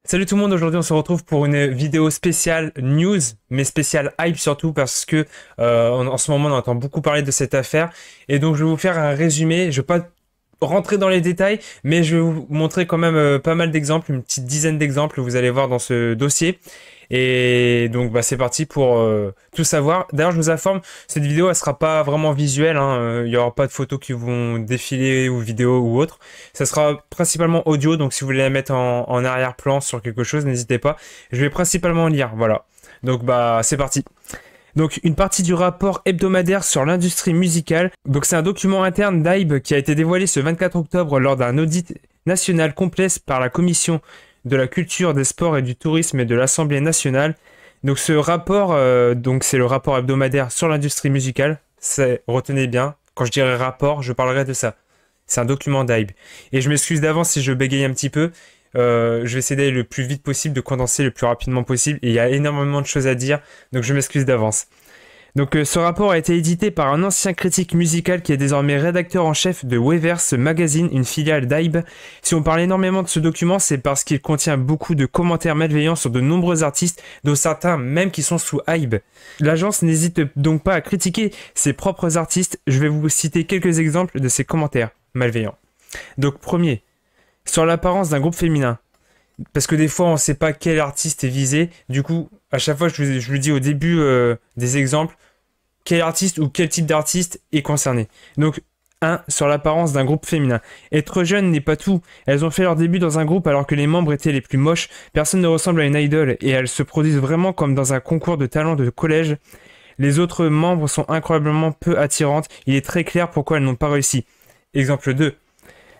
Salut tout le monde, aujourd'hui on se retrouve pour une vidéo spéciale news, mais spéciale hype surtout parce que en ce moment on entend beaucoup parler de cette affaire et donc je vais vous faire un résumé, je vais pas rentrer dans les détails, mais je vais vous montrer quand même pas mal d'exemples, une petite dizaine d'exemples, vous allez voir dans ce dossier. Et donc c'est parti pour tout savoir. D'ailleurs je vous informe, cette vidéo elle sera pas vraiment visuelle, hein. Il y aura pas de photos qui vont défiler ou vidéos ou autre. Ça sera principalement audio, donc si vous voulez la mettre en arrière-plan sur quelque chose, n'hésitez pas. Je vais principalement lire, voilà. Donc c'est parti. Donc une partie du rapport hebdomadaire sur l'industrie musicale. Donc c'est un document interne d'Hybe qui a été dévoilé ce 24 octobre lors d'un audit national complet par la commission de la culture, des sports et du tourisme et de l'Assemblée nationale. Donc ce rapport, c'est le rapport hebdomadaire sur l'industrie musicale. Retenez bien, quand je dirai rapport, je parlerai de ça. C'est un document d'Hybe. Et je m'excuse d'avance si je bégaye un petit peu. Je vais essayer d'aller le plus vite possible, de condenser le plus rapidement possible. Et il y a énormément de choses à dire, donc je m'excuse d'avance. Donc ce rapport a été édité par un ancien critique musical qui est désormais rédacteur en chef de Weverse Magazine, une filiale d'Hybe. Si on parle énormément de ce document, c'est parce qu'il contient beaucoup de commentaires malveillants sur de nombreux artistes, dont certains même qui sont sous Hybe. L'agence n'hésite donc pas à critiquer ses propres artistes. Je vais vous citer quelques exemples de ces commentaires malveillants. Donc premier, sur l'apparence d'un groupe féminin. Parce que des fois, on ne sait pas quel artiste est visé. Du coup, à chaque fois, je le dis au début des exemples, quel artiste ou quel type d'artiste est concerné. Donc, 1. Sur l'apparence d'un groupe féminin. Être jeune n'est pas tout. Elles ont fait leur début dans un groupe alors que les membres étaient les plus moches. Personne ne ressemble à une idole et elles se produisent vraiment comme dans un concours de talent de collège. Les autres membres sont incroyablement peu attirantes. Il est très clair pourquoi elles n'ont pas réussi. Exemple 2.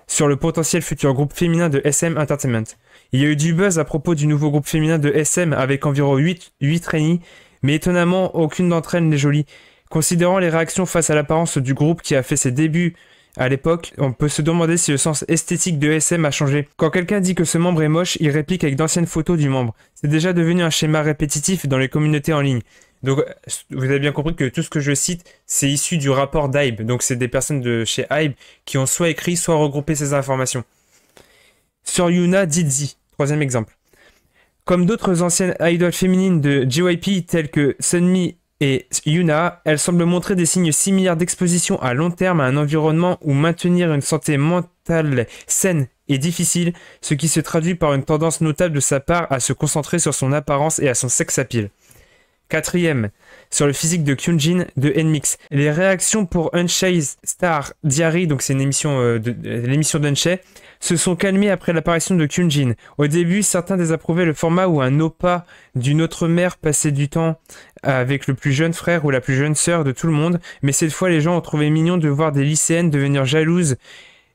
Sur le potentiel futur groupe féminin de SM Entertainment. Il y a eu du buzz à propos du nouveau groupe féminin de SM avec environ 8 trainees, mais étonnamment, aucune d'entre elles n'est jolie. Considérant les réactions face à l'apparence du groupe qui a fait ses débuts à l'époque, on peut se demander si le sens esthétique de SM a changé. Quand quelqu'un dit que ce membre est moche, il réplique avec d'anciennes photos du membre. C'est déjà devenu un schéma répétitif dans les communautés en ligne. Donc, vous avez bien compris que tout ce que je cite, c'est issu du rapport d'Hybe. Donc, c'est des personnes de chez Hybe qui ont soit écrit, soit regroupé ces informations. Sur Yuna Didzi, troisième exemple. Comme d'autres anciennes idoles féminines de JYP telles que Sunmi et Yuna, elles semblent montrer des signes similaires d'exposition à long terme à un environnement où maintenir une santé mentale saine est difficile, ce qui se traduit par une tendance notable de sa part à se concentrer sur son apparence et à son sex appeal. Quatrième, sur le physique de Kyunjin de NMIX. Les réactions pour Unchained Star Diary, donc c'est une émission l'émission d'Unshay, se sont calmées après l'apparition de Kyunjin. Au début, certains désapprouvaient le format où un oppa d'une autre mère passait du temps avec le plus jeune frère ou la plus jeune sœur de tout le monde, mais cette fois les gens ont trouvé mignon de voir des lycéennes devenir jalouses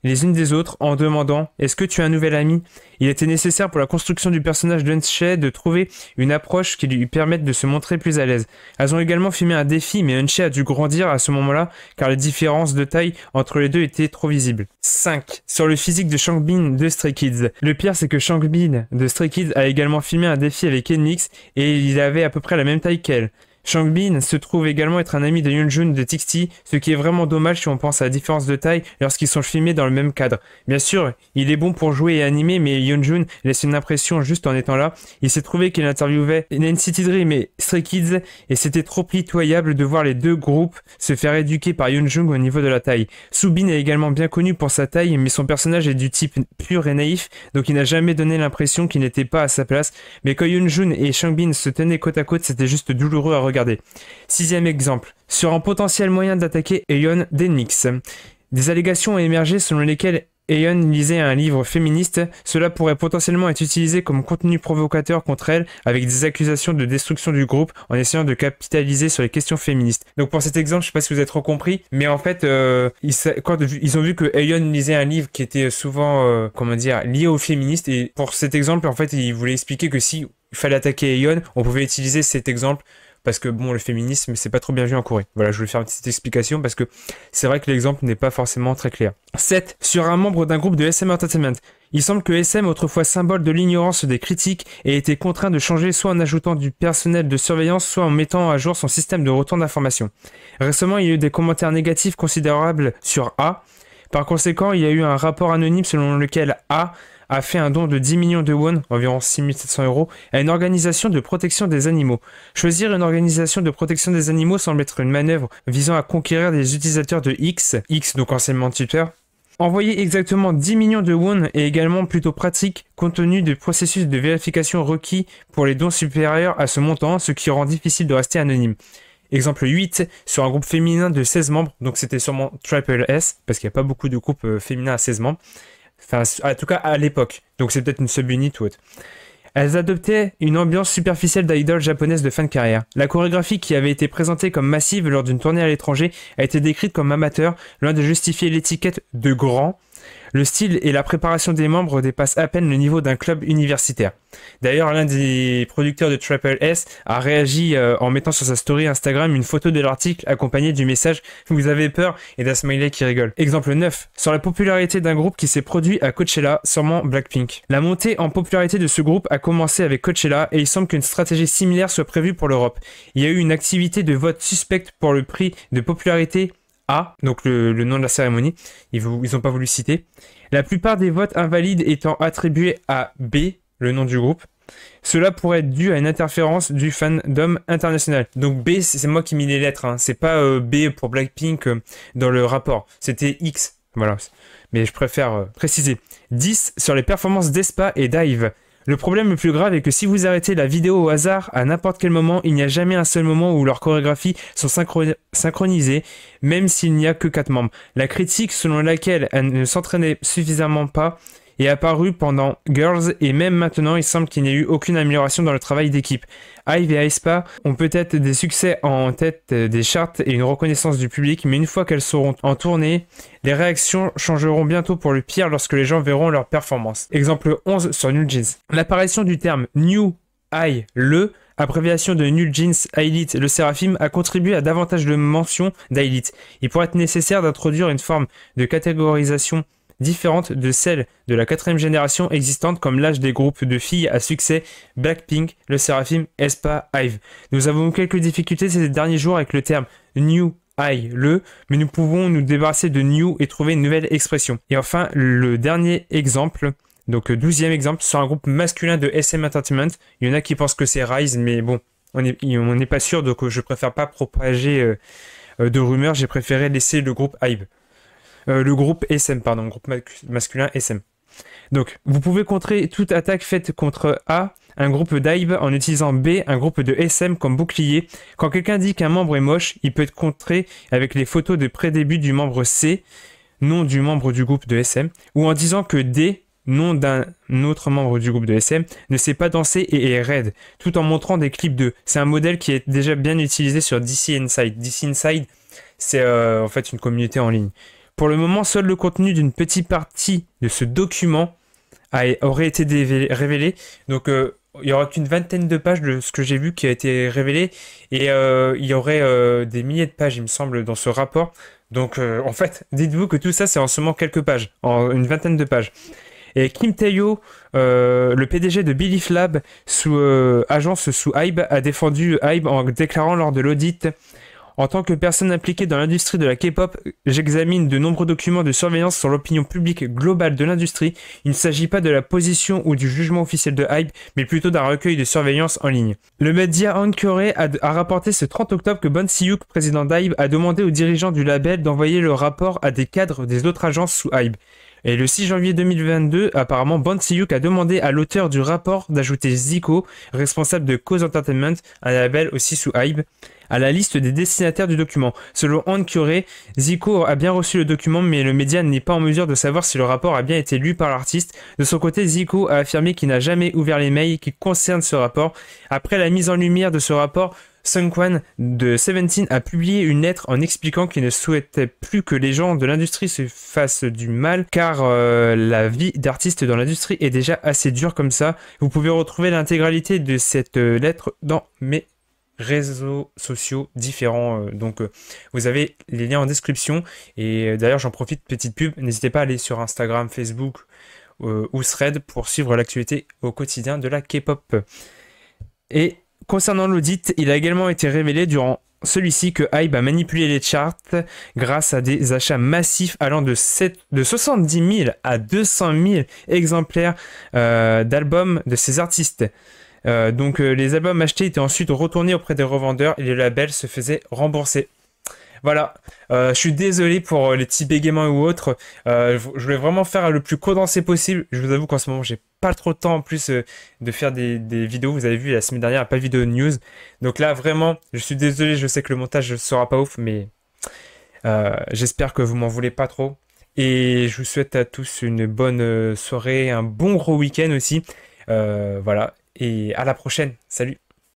les unes des autres en demandant « Est-ce que tu as un nouvel ami ?» Il était nécessaire pour la construction du personnage d'Unshay de trouver une approche qui lui permette de se montrer plus à l'aise. Elles ont également filmé un défi, mais Unshay a dû grandir à ce moment-là car les différences de taille entre les deux étaient trop visibles. 5. Sur le physique de Changbin de Stray Kids. Le pire, c'est que Changbin de Stray Kids a également filmé un défi avec NMIX et il avait à peu près la même taille qu'elle. Changbin se trouve également être un ami de Yeonjun de TXT, ce qui est vraiment dommage si on pense à la différence de taille lorsqu'ils sont filmés dans le même cadre. Bien sûr, il est bon pour jouer et animer, mais Yeonjun laisse une impression juste en étant là. Il s'est trouvé qu'il interviewait NCT Dream et Stray Kids, et c'était trop pitoyable de voir les deux groupes se faire éduquer par Yeonjun au niveau de la taille. Soobin est également bien connu pour sa taille, mais son personnage est du type pur et naïf, donc il n'a jamais donné l'impression qu'il n'était pas à sa place. Mais quand Yeonjun et Changbin se tenaient côte à côte, c'était juste douloureux à regarder. Sixième exemple. Sur un potentiel moyen d'attaquer Aeon d'NMIX. Des allégations ont émergé selon lesquelles Aeon lisait un livre féministe. Cela pourrait potentiellement être utilisé comme contenu provocateur contre elle, avec des accusations de destruction du groupe en essayant de capitaliser sur les questions féministes. Donc pour cet exemple, je sais pas si vous avez trop compris, mais en fait, quand ils ont vu que Aeon lisait un livre qui était souvent, lié aux féministes, et pour cet exemple, en fait, ils voulaient expliquer que si il fallait attaquer Aeon, on pouvait utiliser cet exemple parce que bon, le féminisme, c'est pas trop bien vu en Corée. Voilà, je voulais faire une petite explication parce que c'est vrai que l'exemple n'est pas forcément très clair. 7. Sur un membre d'un groupe de SM Entertainment. Il semble que SM, autrefois symbole de l'ignorance des critiques, ait été contraint de changer soit en ajoutant du personnel de surveillance, soit en mettant à jour son système de retour d'information. Récemment, il y a eu des commentaires négatifs considérables sur A. Par conséquent, il y a eu un rapport anonyme selon lequel A a fait un don de 10 millions de won, environ 6700 euros, à une organisation de protection des animaux. Choisir une organisation de protection des animaux semble être une manœuvre visant à conquérir des utilisateurs de X, donc anciennement Twitter. Envoyer exactement 10 millions de won est également plutôt pratique compte tenu du processus de vérification requis pour les dons supérieurs à ce montant, ce qui rend difficile de rester anonyme. Exemple 8, sur un groupe féminin de 16 membres, donc c'était sûrement Triple S, parce qu'il n'y a pas beaucoup de groupes féminins à 16 membres, enfin en tout cas à l'époque, donc c'est peut-être une subunit ou autre. Elles adoptaient une ambiance superficielle d'idol japonaise de fin de carrière. La chorégraphie qui avait été présentée comme massive lors d'une tournée à l'étranger a été décrite comme amateur, loin de justifier l'étiquette de grand. Le style et la préparation des membres dépassent à peine le niveau d'un club universitaire. D'ailleurs, l'un des producteurs de Triple S a réagi en mettant sur sa story Instagram une photo de l'article accompagnée du message « Vous avez peur » et d'un smiley qui rigole. Exemple 9. Sur la popularité d'un groupe qui s'est produit à Coachella, sûrement Blackpink. La montée en popularité de ce groupe a commencé avec Coachella et il semble qu'une stratégie similaire soit prévue pour l'Europe. Il y a eu une activité de vote suspecte pour le prix de popularité A, donc le nom de la cérémonie, ils n'ont pas voulu citer. La plupart des votes invalides étant attribués à B, le nom du groupe. Cela pourrait être dû à une interférence du fandom international. Donc B, c'est moi qui mis les lettres, hein. C'est pas B pour Blackpink dans le rapport, c'était X, voilà. Mais je préfère préciser. 10 sur les performances d'Aespa et d'Ive. Le problème le plus grave est que si vous arrêtez la vidéo au hasard, à n'importe quel moment, il n'y a jamais un seul moment où leurs chorégraphies sont synchronisées, même s'il n'y a que 4 membres. La critique selon laquelle elles ne s'entraînaient suffisamment pas est apparue pendant Girls et même maintenant il semble qu'il n'y ait eu aucune amélioration dans le travail d'équipe. Ive et Aespa ont peut-être des succès en tête des charts et une reconnaissance du public, mais une fois qu'elles seront en tournée, les réactions changeront bientôt pour le pire lorsque les gens verront leur performance. Exemple 11 sur New Jeans. L'apparition du terme New I, abréviation de New Jeans Elite, le Séraphim, a contribué à davantage de mentions d'Elite. Il pourrait être nécessaire d'introduire une forme de catégorisation différente de celle de la 4e génération existante comme l'âge des groupes de filles à succès Blackpink, le Séraphim, Aespa, Ive. Nous avons eu quelques difficultés ces derniers jours avec le terme New mais nous pouvons nous débarrasser de New et trouver une nouvelle expression. Et enfin, le dernier exemple, donc 12e exemple, sur un groupe masculin de SM Entertainment. Il y en a qui pensent que c'est Rise, mais bon, on n'est pas sûr, donc je préfère pas propager de rumeurs, j'ai préféré laisser le groupe Ive. Le groupe SM, pardon, groupe masculin SM. Donc, vous pouvez contrer toute attaque faite contre A, un groupe d'Ive, en utilisant B, un groupe de SM comme bouclier. Quand quelqu'un dit qu'un membre est moche, il peut être contré avec les photos de pré-début du membre C, nom du membre du groupe de SM, ou en disant que D, nom d'un autre membre du groupe de SM, ne sait pas danser et est raide, tout en montrant des clips d'eux. C'est un modèle qui est déjà bien utilisé sur DC Inside. DC Inside, c'est en fait une communauté en ligne. Pour le moment, seul le contenu d'une petite partie de ce document aurait été révélé. Donc, il n'y aura qu'une vingtaine de pages de ce que j'ai vu qui a été révélé. Et il y aurait des milliers de pages, il me semble, dans ce rapport. Donc, en fait, dites-vous que tout ça, c'est en seulement quelques pages, en une vingtaine de pages. Et Kim Tae-yo, le PDG de Belief Lab, agence sous Hybe, a défendu Hybe en déclarant lors de l'audit: en tant que personne impliquée dans l'industrie de la K-pop, j'examine de nombreux documents de surveillance sur l'opinion publique globale de l'industrie. Il ne s'agit pas de la position ou du jugement officiel de Hybe, mais plutôt d'un recueil de surveillance en ligne. Le média Hankyoreh a rapporté ce 30 octobre que Bon Si-hyuk, président d'Hybe, a demandé aux dirigeants du label d'envoyer le rapport à des cadres des autres agences sous Hybe. Et le 6 janvier 2022, apparemment, Bon Si-hyuk a demandé à l'auteur du rapport d'ajouter Zico, responsable de Cause Entertainment, un label aussi sous Hybe, à la liste des destinataires du document. Selon Hankyoreh, Zico a bien reçu le document, mais le média n'est pas en mesure de savoir si le rapport a bien été lu par l'artiste. De son côté, Zico a affirmé qu'il n'a jamais ouvert les mails qui concernent ce rapport. Après la mise en lumière de ce rapport, Seungkwan de Seventeen a publié une lettre en expliquant qu'il ne souhaitait plus que les gens de l'industrie se fassent du mal, car la vie d'artiste dans l'industrie est déjà assez dure comme ça. Vous pouvez retrouver l'intégralité de cette lettre dans mes réseaux sociaux différents, donc vous avez les liens en description. Et d'ailleurs, j'en profite, petite pub, n'hésitez pas à aller sur Instagram, Facebook ou Thread pour suivre l'actualité au quotidien de la K-pop. Et concernant l'audit, il a également été révélé durant celui-ci que Hybe a manipulé les charts grâce à des achats massifs allant de 70 000 à 200 000 exemplaires d'albums de ces artistes. Donc les albums achetés étaient ensuite retournés auprès des revendeurs et les labels se faisaient rembourser. Voilà, je suis désolé pour les petits bégaiements ou autres. Je voulais vraiment faire le plus condensé possible. Je vous avoue qu'en ce moment, j'ai pas trop de temps en plus de faire des vidéos. Vous avez vu, la semaine dernière, il n'y a pas de vidéo de news. Donc là, vraiment, je suis désolé. Je sais que le montage ne sera pas ouf, mais j'espère que vous m'en voulez pas trop. Et je vous souhaite à tous une bonne soirée, un bon gros week-end aussi. Voilà, et à la prochaine. Salut!